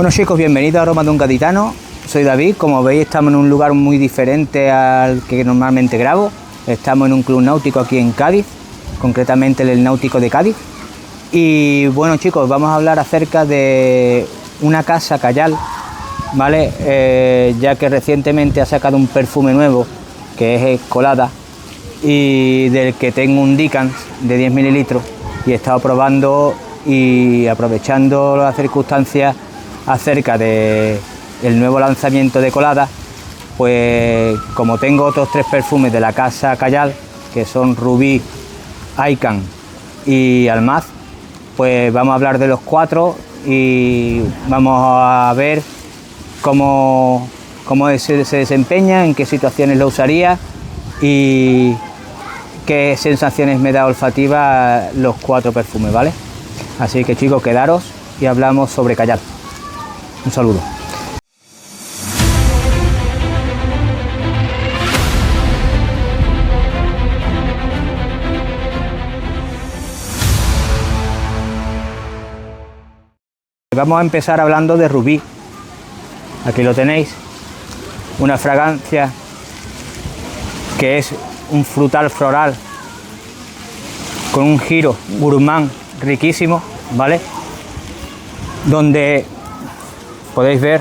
Bueno chicos, bienvenidos a Aromas de un Gaditano. Soy David. Como veis, estamos en un lugar muy diferente al que normalmente grabo. Estamos en un club náutico aquí en Cádiz, concretamente el Náutico de Cádiz. Y bueno chicos, vamos a hablar acerca de una casa Callal, ¿vale? Ya que recientemente ha sacado un perfume nuevo, que es Colada, y del que tengo un Decant de 10 mililitros y he estado probando y aprovechando las circunstancias acerca de el nuevo lanzamiento de Colada. Pues como tengo otros 3 perfumes de la casa Callal, que son Rubí, Icon y Almaz, pues vamos a hablar de los 4 y vamos a ver cómo se desempeña, en qué situaciones lo usaría y qué sensaciones me da olfativa los 4 perfumes, ¿vale? Así que chicos, quedaros y hablamos sobre Callal. Un saludo. Vamos a empezar hablando de Rubí. Aquí lo tenéis, una fragancia que es un frutal floral con un giro gourmand riquísimo, ¿vale? Donde podéis ver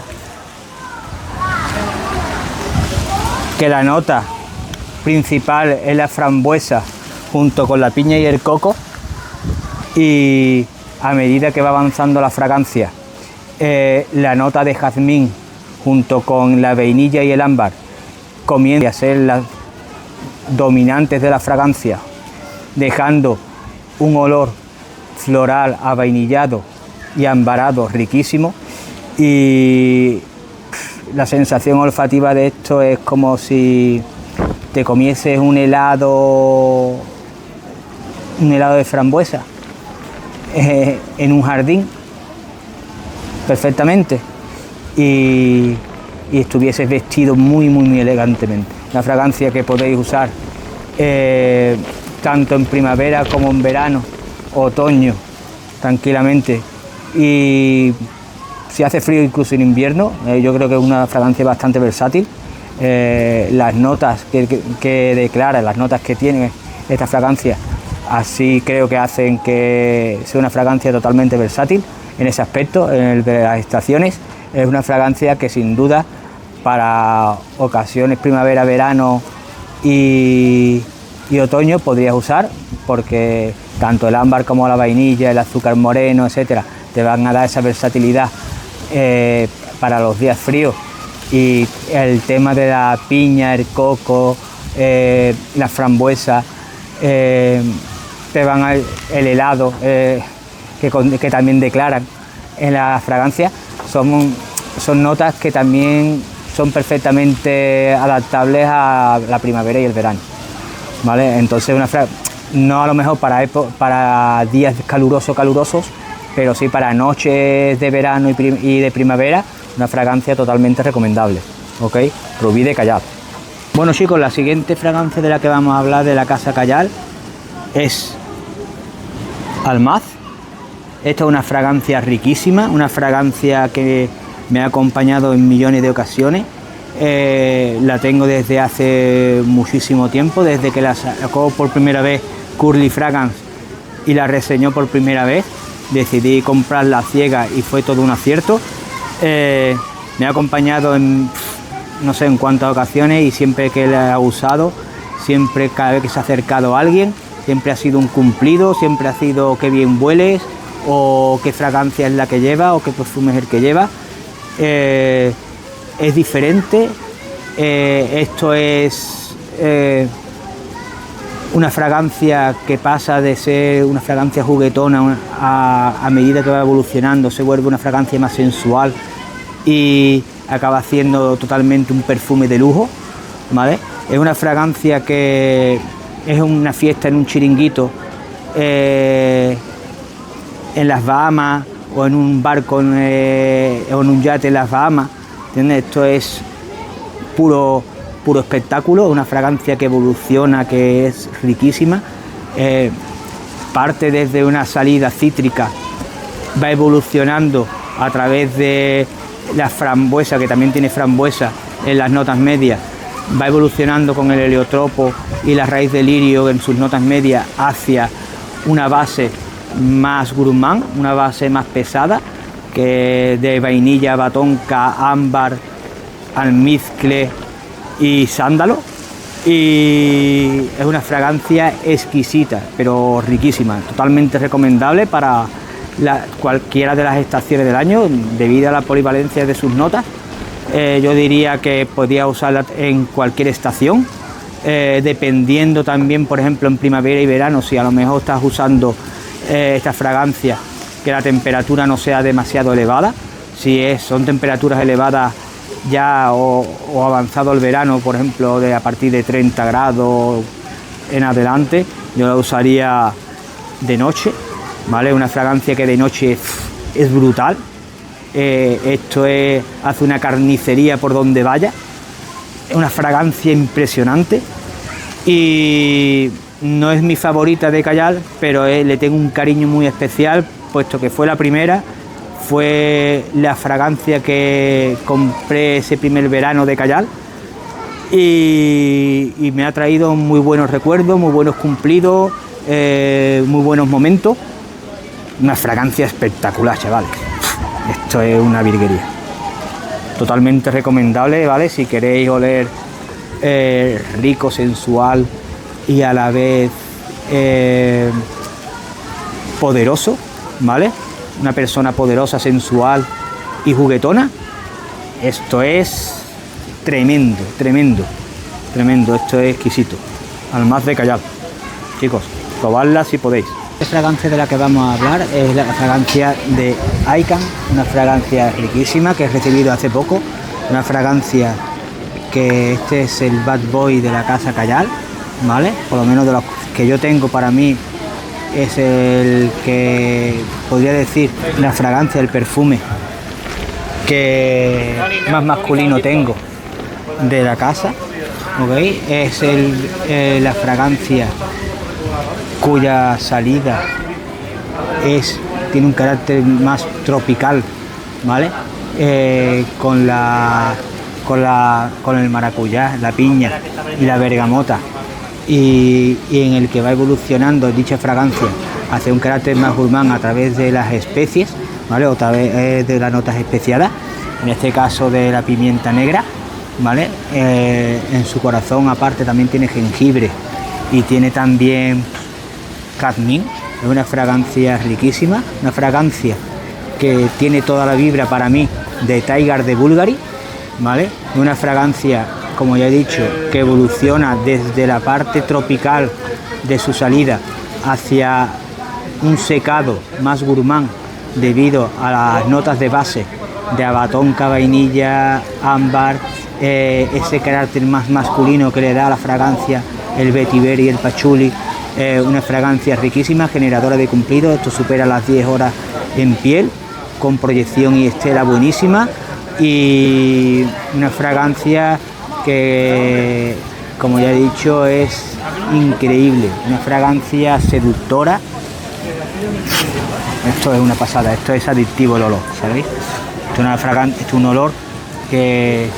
que la nota principal es la frambuesa junto con la piña y el coco, y a medida que va avanzando la fragancia, la nota de jazmín junto con la vainilla y el ámbar comienza a ser las dominantes de la fragancia, dejando un olor floral avainillado y ambarado riquísimo. Y la sensación olfativa de esto es como si te comieses un helado de frambuesa en un jardín perfectamente y estuvieses vestido muy elegantemente. Una fragancia que podéis usar tanto en primavera como en verano, otoño, tranquilamente, y si hace frío incluso en invierno. Yo creo que es una fragancia bastante versátil. Las notas que declara, las notas que tiene esta fragancia, así creo que hacen que sea una fragancia totalmente versátil en ese aspecto, en el de las estaciones. Es una fragancia que sin duda para ocasiones primavera, verano y otoño podrías usar, porque tanto el ámbar como la vainilla, el azúcar moreno, etcétera, te van a dar esa versatilidad para los días fríos. Y el tema de la piña, el coco, la frambuesa, te van a, el helado que también declaran en la fragancia, son notas que también son perfectamente adaptables a la primavera y el verano, ¿vale? Entonces no a lo mejor para días calurosos, pero sí para noches de verano y de primavera, una fragancia totalmente recomendable, ¿ok? Rubí de Callal. Bueno chicos, la siguiente fragancia de la que vamos a hablar de la casa Callal es Almaz. Esta es una fragancia riquísima, una fragancia que me ha acompañado en millones de ocasiones. La tengo desde hace muchísimo tiempo, desde que la sacó por primera vez Curly Fragrance y la reseñó por primera vez. Decidí comprarla a ciegas y fue todo un acierto. Me ha acompañado en no sé en cuántas ocasiones, y siempre que la he usado, siempre, cada vez que se ha acercado a alguien, siempre ha sido un cumplido, siempre ha sido qué bien hueles, o qué fragancia es la que lleva, o qué perfume es el que lleva. Es diferente. Esto es una fragancia que pasa de ser una fragancia juguetona a medida que va evolucionando, se vuelve una fragancia más sensual y acaba siendo totalmente un perfume de lujo, ¿vale? Es una fragancia que es una fiesta en un chiringuito en las Bahamas, o en un barco o en un yate en las Bahamas, ¿entiendes? Esto es puro espectáculo, una fragancia que evoluciona, que es riquísima. Parte desde una salida cítrica, va evolucionando a través de la frambuesa, que también tiene frambuesa en las notas medias, va evolucionando con el heliotropo y la raíz de lirio en sus notas medias hacia una base más gourmand, una base más pesada, que de vainilla, batonca, ámbar, almizcle y sándalo. Y es una fragancia exquisita, pero riquísima, totalmente recomendable para cualquiera de las estaciones del año, debido a la polivalencia de sus notas. Yo diría que podría usarla en cualquier estación, dependiendo también, por ejemplo, en primavera y verano, si a lo mejor estás usando esta fragancia, que la temperatura no sea demasiado elevada. Si son temperaturas elevadas ya o avanzado el verano, por ejemplo, a partir de 30 grados en adelante, yo la usaría de noche, ¿vale? Una fragancia que de noche es brutal. Hace una carnicería por donde vaya. Es una fragancia impresionante y no es mi favorita de Callal, pero le tengo un cariño muy especial, puesto que fue la primera, fue la fragancia que compré ese primer verano de Callal y me ha traído muy buenos recuerdos, muy buenos cumplidos, muy buenos momentos. Una fragancia espectacular, chavales. Esto es una virguería. Totalmente recomendable, ¿vale? Si queréis oler rico, sensual y a la vez poderoso, ¿vale? Una persona poderosa, sensual y juguetona. Esto es tremendo, tremendo, tremendo. Esto es exquisito. Almaz de Callal. Chicos, probadla si podéis. La fragancia de la que vamos a hablar es la fragancia de Icahn, una fragancia riquísima que he recibido hace poco, una fragancia que este es el Bad Boy de la casa Callal, ¿vale? Por lo menos de los que yo tengo, para mí es el que podría decir la fragancia, el perfume que más masculino tengo de la casa, ¿ok? Es la fragancia cuya salida tiene un carácter más tropical, ¿vale? Con el maracuyá, la piña y la bergamota, y en el que va evolucionando dicha fragancia hacia un carácter más gourmand a través de las especies, ¿vale? O a través de las notas especiadas, en este caso de la pimienta negra, ¿vale? En su corazón aparte también tiene jengibre y tiene también jazmín. Es una fragancia riquísima, una fragancia que tiene toda la vibra para mí de Tiger de Bulgari, ¿vale? Una fragancia, como ya he dicho, que evoluciona desde la parte tropical de su salida hacia un secado más gourmand debido a las notas de base de abatonca, vainilla, ámbar, ese carácter más masculino que le da a la fragancia el vetiver y el pachuli. Una fragancia riquísima, generadora de cumplidos. Esto supera las 10 horas en piel, con proyección y estela buenísima, y una fragancia que, como ya he dicho, es increíble, una fragancia seductora. Esto es una pasada, esto es adictivo el olor, ¿sabéis? Esto es un olor que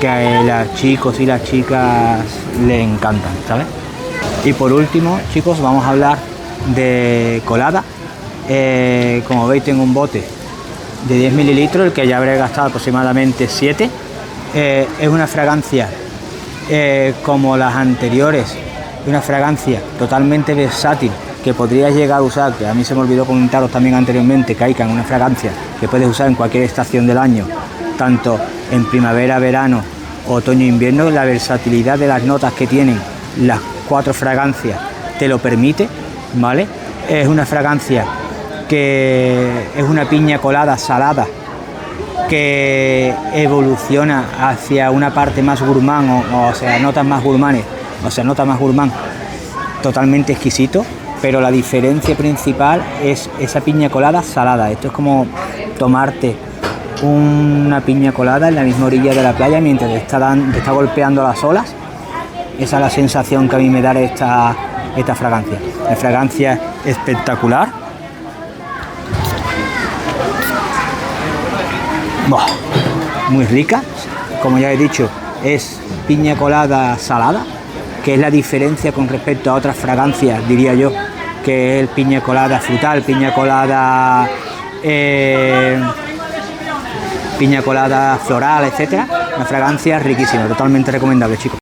a los chicos y las chicas le encantan, ¿sabes? Y por último, chicos, vamos a hablar de colada. Como veis, tengo un bote de 10 mililitros, el que ya habré gastado aproximadamente 7. Es una fragancia como las anteriores, una fragancia totalmente versátil que podrías llegar a usar, que a mí se me olvidó comentaros también anteriormente, que Icahn, una fragancia que puedes usar en cualquier estación del año, tanto en primavera, verano, otoño e invierno. La versatilidad de las notas que tienen las 4 fragancias te lo permite, ¿vale? Es una fragancia que es una piña colada salada que evoluciona hacia una parte más gourmand, o sea, notas más gourmandes, totalmente exquisito, pero la diferencia principal es esa piña colada salada. Esto es como tomarte una piña colada en la misma orilla de la playa mientras te está golpeando las olas. Esa es la sensación que a mí me da esta fragancia. La fragancia espectacular. Buah, muy rica. Como ya he dicho, es piña colada salada, que es la diferencia con respecto a otras fragancias, diría yo, que es el piña colada frutal, piña colada floral, etcétera. Una fragancia riquísima, totalmente recomendable, chicos.